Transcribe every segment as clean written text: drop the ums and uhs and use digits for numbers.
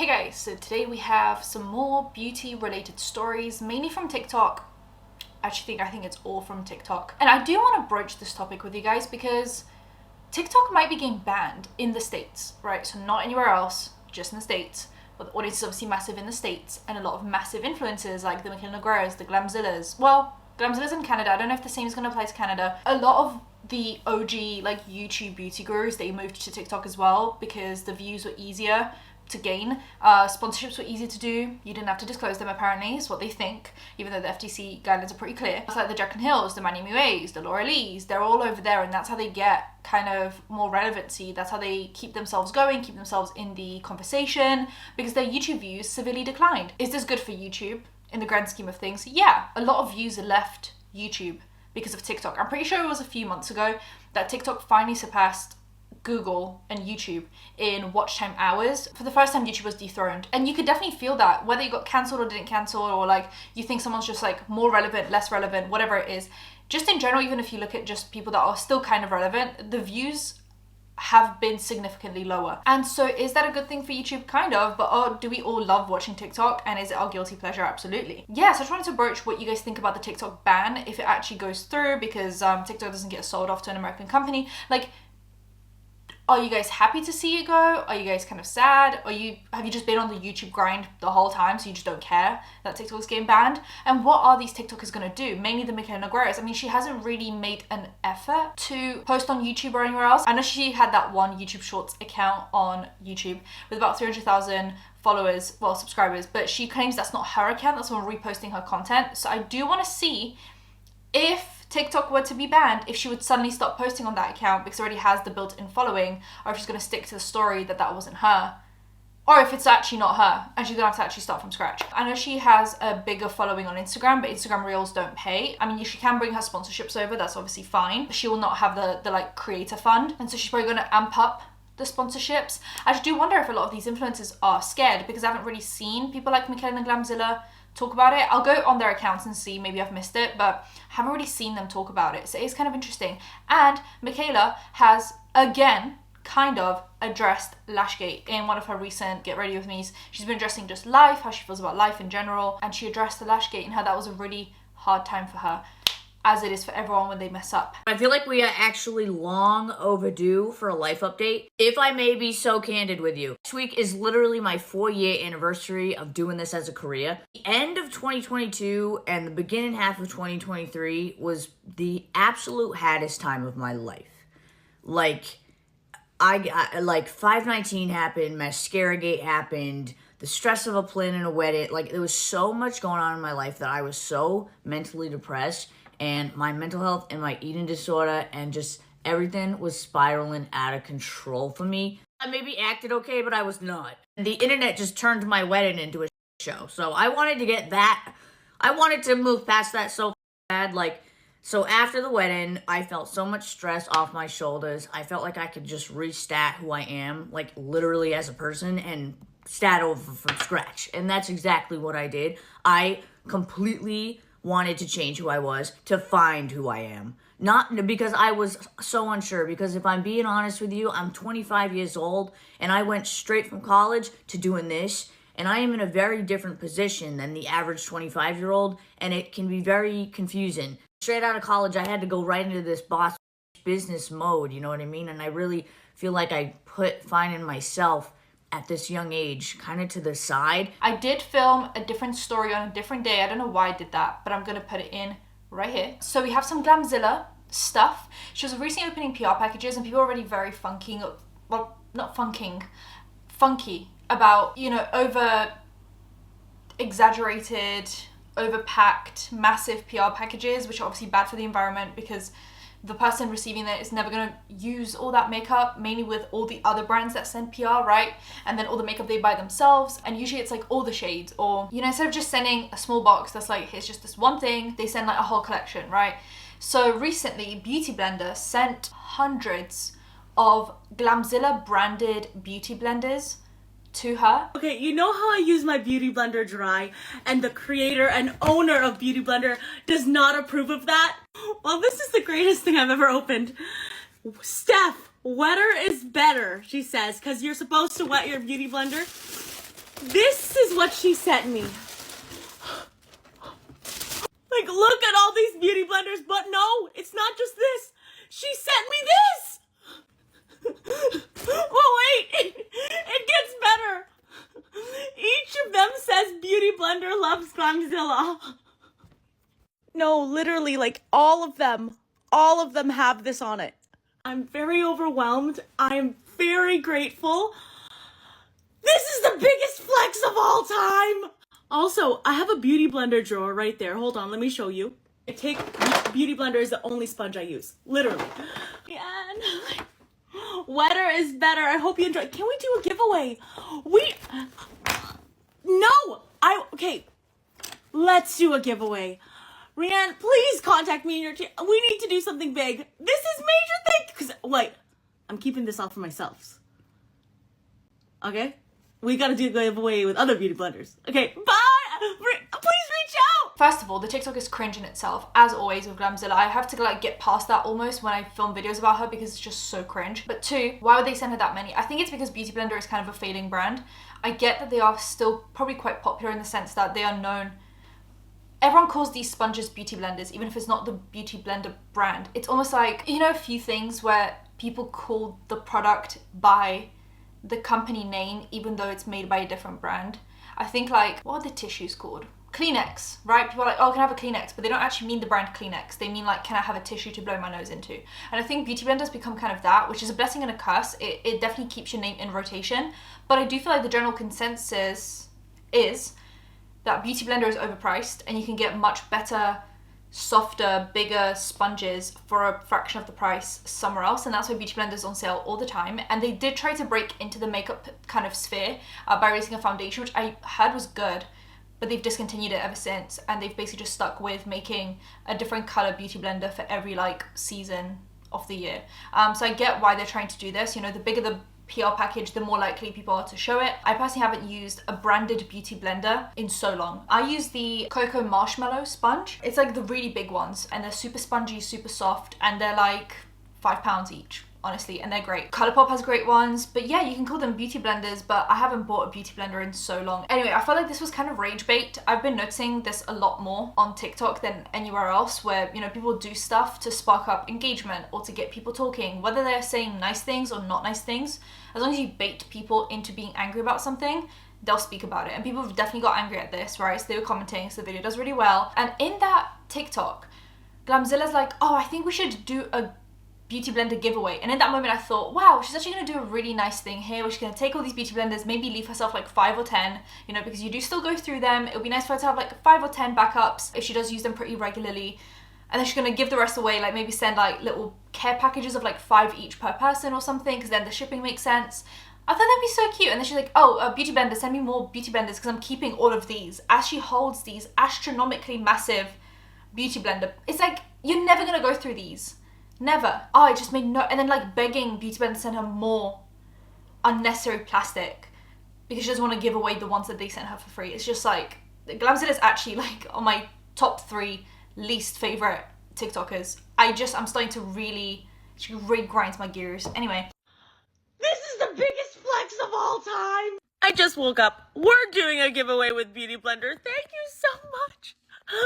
Hey guys, so today we have some more beauty related stories, mainly from TikTok. I think it's all from TikTok. And I do want to broach this topic with you guys because TikTok might be getting banned in the States, right? So not anywhere else, just in the States. But the audience is obviously massive in the States, and a lot of massive influencers like the Michaela, the Glamzillas. Well, Glamzilla's in Canada. I don't know if the same is going to apply to Canada. A lot of the OG like YouTube beauty gurus, they moved to TikTok as well because the views were easier to gain. Sponsorships were easier to do. You didn't have to disclose them, apparently, is what they think, even though the FTC guidelines are pretty clear. It's like the Jaclyn Hills, the Oles, the Oles, they're all over there, and that's how they get kind of more relevancy. That's how they keep themselves going, keep themselves in the conversation, because their YouTube views severely declined. Is this good for YouTube in the grand scheme of things? Yeah, a lot of views left YouTube because of TikTok. I'm pretty sure it was a few months ago that TikTok finally surpassed Google and YouTube in watch time hours. For the first time, YouTube was dethroned, and you could definitely feel that, whether you got cancelled or didn't cancel, or like you think someone's just like more relevant, less relevant, whatever it is. Just in general, even if you look at just people that are still kind of relevant, the views have been significantly lower. And so is that a good thing for YouTube? Kind of, but do we all love watching TikTok, and is it our guilty pleasure? Absolutely. Yeah, so I just wanted to broach what you guys think about the TikTok ban, if it actually goes through, because TikTok doesn't get sold off to an American company. Like, are you guys happy to see it go? Are you guys kind of sad? Have you just been on the YouTube grind the whole time, so you just don't care that TikTok's getting banned? And what are these TikTokers gonna do? Mainly the Michaela. I mean, she hasn't really made an effort to post on YouTube or anywhere else. I know she had that one YouTube Shorts account on YouTube with about 300,000 followers, well, subscribers, but she claims that's not her account, that's someone reposting her content. So I do want to see if TikTok were to be banned, if she would suddenly stop posting on that account because it already has the built-in following, or if she's going to stick to the story that wasn't her, or if it's actually not her and she's going to have to actually start from scratch. I know she has a bigger following on Instagram, but Instagram Reels don't pay. I mean, she can bring her sponsorships over, that's obviously fine. She will not have the like creator fund, and so she's probably going to amp up the sponsorships. I just do wonder if a lot of these influencers are scared, because I haven't really seen people like Michaela and Glamzilla talk about it. I'll go on their accounts and see, maybe I've missed it, but I haven't really seen them talk about it. So it's kind of interesting. And Michaela has, again, kind of addressed Lashgate in one of her recent Get Ready With Me's. She's been addressing just life, how she feels about life in general, and she addressed the Lashgate and how that was a really hard time for her, as it is for everyone when they mess up. I feel like we are actually long overdue for a life update, if I may be so candid with you. This week is literally my 4-year anniversary of doing this as a career. The end of 2022 and the beginning half of 2023 was the absolute hardest time of my life. Like, I got, like, 519 happened, Mascara Gate happened, the stress of planning a wedding. Like, there was so much going on in my life that I was so mentally depressed, and my mental health and my eating disorder and just everything was spiraling out of control for me. I maybe acted okay, but I was not. The internet just turned my wedding into a show. So I wanted to get that. I wanted to move past that so bad. So after the wedding, I felt so much stress off my shoulders. I felt like I could just restart who I am, like literally as a person, and start over from scratch. And that's exactly what I did. I completely wanted to change who I was, to find who I am. Not because I was so unsure, because if I'm being honest with you, I'm 25 years old, and I went straight from college to doing this, and I am in a very different position than the average 25-year-old, and it can be very confusing. Straight out of college, I had to go right into this boss business mode, you know what I mean? And I really feel like I put finding myself at this young age kind of to the side. I did film a different story on a different day. I don't know why I did that, but I'm gonna put it in right here. So we have some Glamzilla stuff. She was recently opening PR packages, and people are already very funky about, you know, over exaggerated, overpacked, massive PR packages, which are obviously bad for the environment, because the person receiving it is never going to use all that makeup, mainly with all the other brands that send PR, right? And then all the makeup they buy themselves, and usually it's like all the shades, or, you know, instead of just sending a small box that's like, here's just this one thing, they send like a whole collection, right? So recently, Beauty Blender sent hundreds of Glamzilla branded beauty blenders to her. Okay, you know how I use my Beauty Blender dry, and the creator and owner of Beauty Blender does not approve of that? Well, this is the greatest thing I've ever opened. Steph, wetter is better, she says, because you're supposed to wet your Beauty Blender This is what she sent me. Like, look at all these beauty blenders, but no, it's not just this. She sent me this. Oh, wait, it gets better. Each of them says Beauty Blender loves Glamzilla. No, literally, like, all of them have this on it. I'm very overwhelmed. I'm very grateful. This is the biggest flex of all time. Also, I have a Beauty Blender drawer right there. Hold on, let me show you. I take Beauty Blender is the only sponge I use. Literally. And wetter is better. I hope you enjoy. Can we do a giveaway? Okay. Let's do a giveaway. Rianne, please contact me in your team. We need to do something big. This is major thing. Because, wait, I'm keeping this all for myself. Okay? We gotta do a giveaway with other beauty blenders. Okay, bye! Please reach out! First of all, the TikTok is cringe in itself, as always with Glamzilla. I have to like get past that almost when I film videos about her because it's just so cringe. But two, why would they send her that many? I think it's because Beauty Blender is kind of a failing brand. I get that they are still probably quite popular in the sense that they are known. Everyone calls these sponges beauty blenders, even if it's not the Beauty Blender brand. It's almost like, you know, a few things where people call the product by the company name even though it's made by a different brand. I think like, what are the tissues called? Kleenex, right? People are like, oh, can I have a Kleenex? But they don't actually mean the brand Kleenex. They mean like, can I have a tissue to blow my nose into? And I think Beauty Blender's become kind of that, which is a blessing and a curse. It definitely keeps your name in rotation. But I do feel like the general consensus is that Beauty Blender is overpriced and you can get much better, softer, bigger sponges for a fraction of the price somewhere else, and that's why Beauty Blender is on sale all the time. And they did try to break into the makeup kind of sphere by releasing a foundation, which I heard was good, but they've discontinued it ever since, and they've basically just stuck with making a different color Beauty Blender for every like season of the year. So I get why they're trying to do this. You know, the bigger the PR package, the more likely people are to show it. I personally haven't used a branded beauty blender in so long. I use the Cocoa Marshmallow sponge. It's like the really big ones, and they're super spongy, super soft, and they're like £5 each, honestly, and they're great. Colourpop has great ones, but yeah, you can call them beauty blenders, but I haven't bought a beauty blender in so long. Anyway, I felt like this was kind of rage bait. I've been noticing this a lot more on TikTok than anywhere else, where, you know, people do stuff to spark up engagement or to get people talking, whether they're saying nice things or not nice things. As long as you bait people into being angry about something, they'll speak about it. And people have definitely got angry at this, right? So they were commenting, so the video does really well. And in that TikTok, Glamzilla's like, oh, I think we should do a beauty blender giveaway. And in that moment I thought, wow, she's actually gonna do a really nice thing here where she's gonna take all these beauty blenders, maybe leave herself like 5 or 10, you know, because you do still go through them. It would be nice for her to have like 5 or 10 backups if she does use them pretty regularly. And then she's gonna give the rest away, like maybe send like little care packages of like 5 each per person or something, because then the shipping makes sense. I thought that'd be so cute. And then she's like, oh, beauty blender, send me more beauty blenders because I'm keeping all of these. As she holds these astronomically massive beauty blender. It's like, you're never gonna go through these. Never. Oh, I just made no, and then like begging Beauty Blender to send her more unnecessary plastic because she doesn't want to give away the ones that they sent her for free. It's just like, Glamzilla is actually like on my top 3 least favorite TikTokers. I'm starting to she really grinds my gears. Anyway. This is the biggest flex of all time. I just woke up. We're doing a giveaway with Beauty Blender. Thank you so much.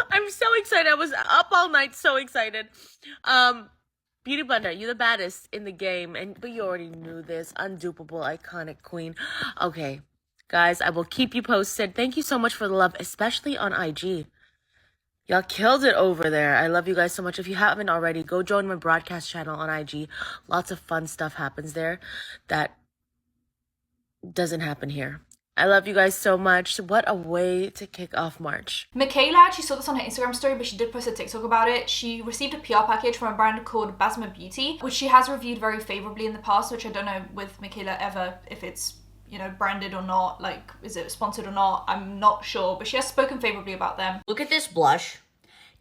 I'm so excited. I was up all night, so excited. Beauty Blender, you're the baddest in the game, but you already knew this. Undupable, iconic queen. Okay, guys, I will keep you posted. Thank you so much for the love, especially on IG. Y'all killed it over there. I love you guys so much. If you haven't already, go join my broadcast channel on IG. Lots of fun stuff happens there that doesn't happen here. I love you guys so much. What a way to kick off March. Michaela actually saw this on her Instagram story, but she did post a TikTok about it. She received a PR package from a brand called Basma Beauty, which she has reviewed very favorably in the past, which I don't know with Michaela ever if it's, you know, branded or not, like, is it sponsored or not? I'm not sure, but she has spoken favorably about them. Look at this blush.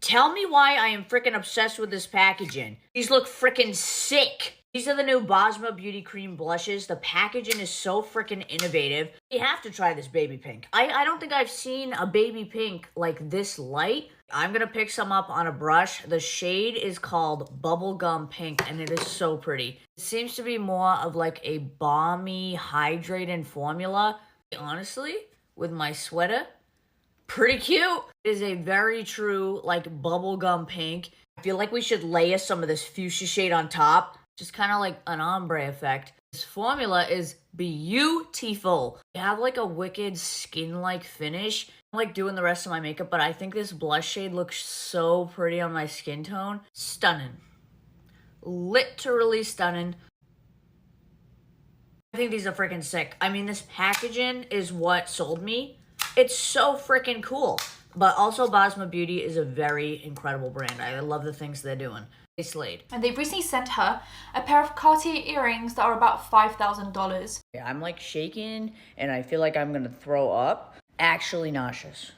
Tell me why I am freaking obsessed with this packaging. These look freaking sick. These are the new Basma Beauty Cream blushes. The packaging is so freaking innovative. You have to try this baby pink. I don't think I've seen a baby pink like this light. I'm gonna pick some up on a brush. The shade is called Bubblegum Pink, and it is so pretty. It seems to be more of like a balmy, hydrating formula. Honestly, with my sweater. Pretty cute. It is a very true, like, bubblegum pink. I feel like we should layer some of this fuchsia shade on top. Just kind of like an ombre effect. This formula is beautiful. You have like a wicked skin-like finish. I'm like doing the rest of my makeup, but I think this blush shade looks so pretty on my skin tone. Stunning. Literally stunning. I think these are freaking sick. I mean, this packaging is what sold me. It's so freaking cool. But also, Basma Beauty is a very incredible brand. I love the things they're doing. They slayed. And they've recently sent her a pair of Cartier earrings that are about $5,000. I'm like shaking and I feel like I'm gonna throw up. Actually nauseous.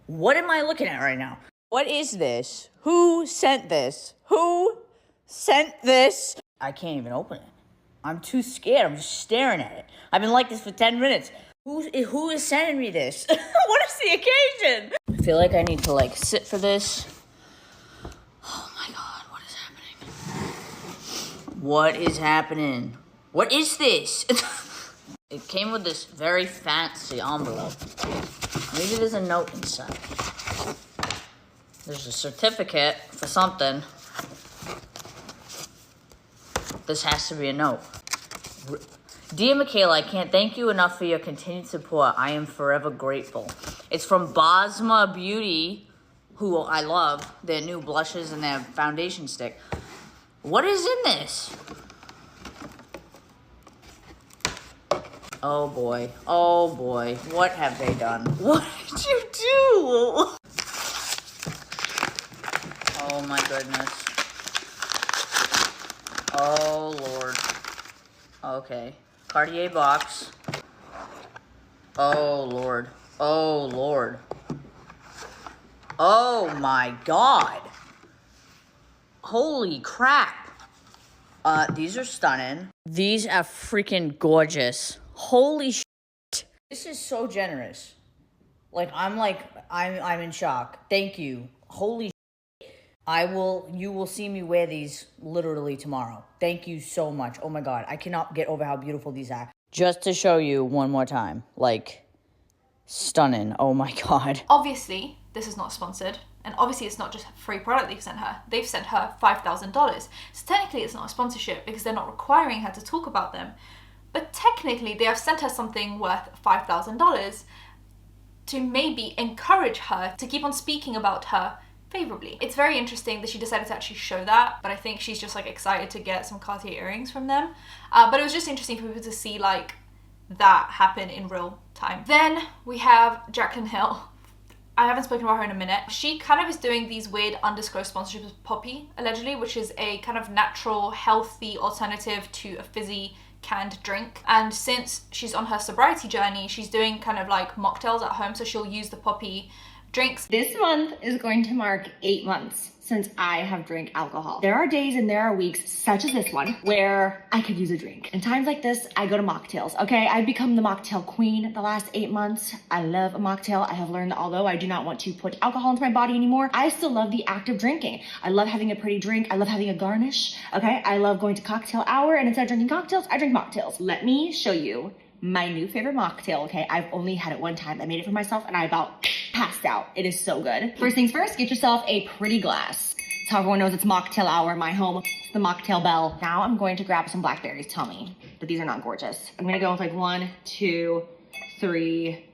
What am I looking at right now? What is this? Who sent this? Who sent this? I can't even open it. I'm too scared. I'm just staring at it. I've been like this for 10 minutes. Who is sending me this? What is the occasion? I feel like I need to like sit for this. Oh my god, what is happening? What is happening? What is this? It came with this very fancy envelope. Maybe there's a note inside. There's a certificate for something. This has to be a note. Dear Michaela, I can't thank you enough for your continued support. I am forever grateful. It's from Basma Beauty, who I love, their new blushes and their foundation stick. What is in this? Oh boy, oh boy, what have they done? What did you do? Oh my goodness. Oh Lord. Okay. Cartier box. Oh Lord. Oh Lord. Oh my God. Holy crap. These are stunning. These are freaking gorgeous. Holy shit. This is so generous. I'm in shock. Thank you. Holy shit. You will see me wear these literally tomorrow. Thank you so much. Oh my God. I cannot get over how beautiful these are. Just to show you one more time. Stunning. Oh my God. Obviously, this is not sponsored. And obviously, it's not just a free product they've sent her. They've sent her $5,000. So technically, it's not a sponsorship because they're not requiring her to talk about them. But technically, they have sent her something worth $5,000 to maybe encourage her to keep on speaking about her favorably. It's very interesting that she decided to actually show that, but I think she's just excited to get some Cartier earrings from them. But it was just interesting for people to see that happen in real time. Then we have Jaclyn Hill. I haven't spoken about her in a minute. She kind of is doing these weird undisclosed sponsorships with Poppy, allegedly, which is a kind of natural, healthy alternative to a fizzy canned drink. And since she's on her sobriety journey, she's doing kind of mocktails at home, so she'll use the Poppy drinks. This month is going to mark 8 months since I have drank alcohol. There are days and there are weeks, such as this one, where I could use a drink. And times like this, I go to mocktails, okay? I've become the mocktail queen the last 8 months. I love a mocktail. I have learned that although I do not want to put alcohol into my body anymore, I still love the act of drinking. I love having a pretty drink. I love having a garnish, okay? I love going to cocktail hour, and instead of drinking cocktails, I drink mocktails. Let me show you my new favorite mocktail, okay? I've only had it one time. I made it for myself and I about passed out. It is so good. First things first, get yourself a pretty glass. That's how everyone knows it's mocktail hour in my home. It's the mocktail bell. Now I'm going to grab some blackberries. Tell me that these are not gorgeous. I'm gonna go with 1, 2, 3,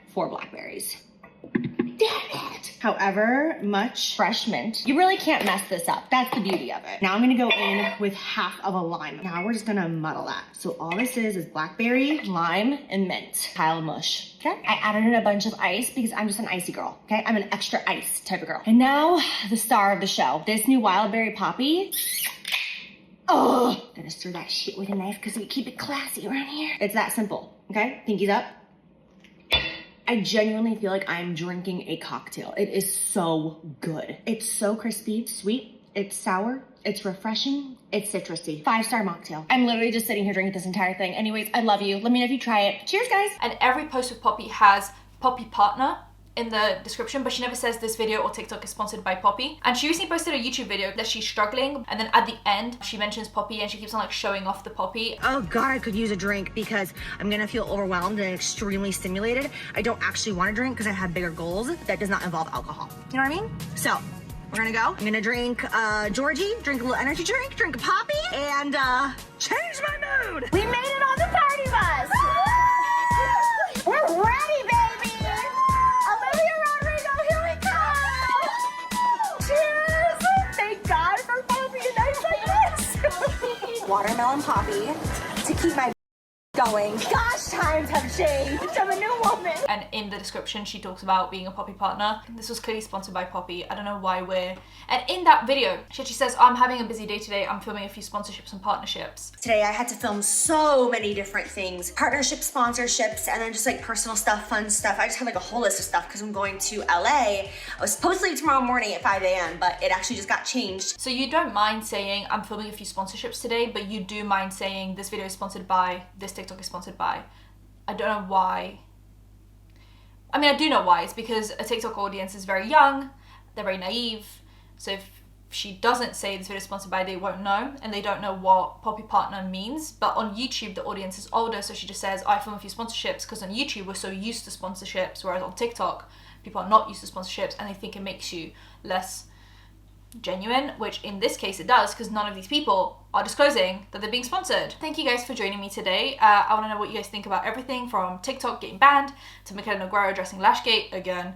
4 blackberries. Damn it. However much fresh mint, you really can't mess this up. That's the beauty of it. Now I'm gonna go in with half of a lime. Now we're just gonna muddle that. So all this is blackberry, lime, and mint. Pile of mush, okay? I added in a bunch of ice because I'm just an icy girl, okay? I'm an extra ice type of girl. And now the star of the show, this new wild berry poppy. Oh, gonna stir that shit with a knife because we keep it classy around here. It's that simple, okay? Pinkies up. I genuinely feel like I'm drinking a cocktail. It is so good. It's so crispy, sweet, it's sour, it's refreshing, it's citrusy. 5-star mocktail. I'm literally just sitting here drinking this entire thing. Anyways, I love you. Let me know if you try it. Cheers, guys. And every post with Poppy has Poppy Partner in the description, but she never says this video or TikTok is sponsored by Poppy. And she recently posted a YouTube video that she's struggling, and then at the end she mentions Poppy and she keeps on like showing off the Poppy. Oh god, I could use a drink because I'm gonna feel overwhelmed and extremely stimulated. I don't actually want to drink because I have bigger goals that does not involve alcohol. You know what I mean? So we're gonna go. I'm gonna drink Georgie, drink a little energy drink a Poppy, and change my mood. We made it on the party bus! We're ready, baby! Olivia Rodrigo, here we come! Cheers! Thank God for Poppy and nights like this! Watermelon Poppy to keep my going. Gosh, times have changed. I'm a new woman. And in the description she talks about being a Poppy partner. This was clearly sponsored by Poppy. I don't know why we're... And in that video she says, I'm having a busy day today, I'm filming a few sponsorships and partnerships. Today I had to film so many different things. Partnerships, sponsorships, and then just like personal stuff, fun stuff. I just had like a whole list of stuff because I'm going to LA. I was supposed to leave tomorrow morning at 5 a.m. but it actually just got changed. So you don't mind saying I'm filming a few sponsorships today, but you do mind saying this video is sponsored by, this TikTok is sponsored by. I don't know why. I mean, I do know why. It's because a TikTok audience is very young, they're very naive. So if she doesn't say this video is sponsored by, they won't know, and they don't know what Poppy partner means. But on YouTube, the audience is older, so she just says, I film a few sponsorships, because on YouTube, we're so used to sponsorships, whereas on TikTok, people are not used to sponsorships, and they think it makes you less genuine, which in this case it does, because none of these people are disclosing that they're being sponsored. Thank you guys for joining me today. I want to know what you guys think about everything from TikTok getting banned, to Michaela Nogueira addressing Lashgate again,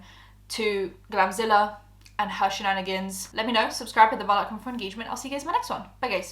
to Glamzilla and her shenanigans. Let me know, subscribe, hit the bell icon for engagement. I'll see you guys in my next one. Bye guys.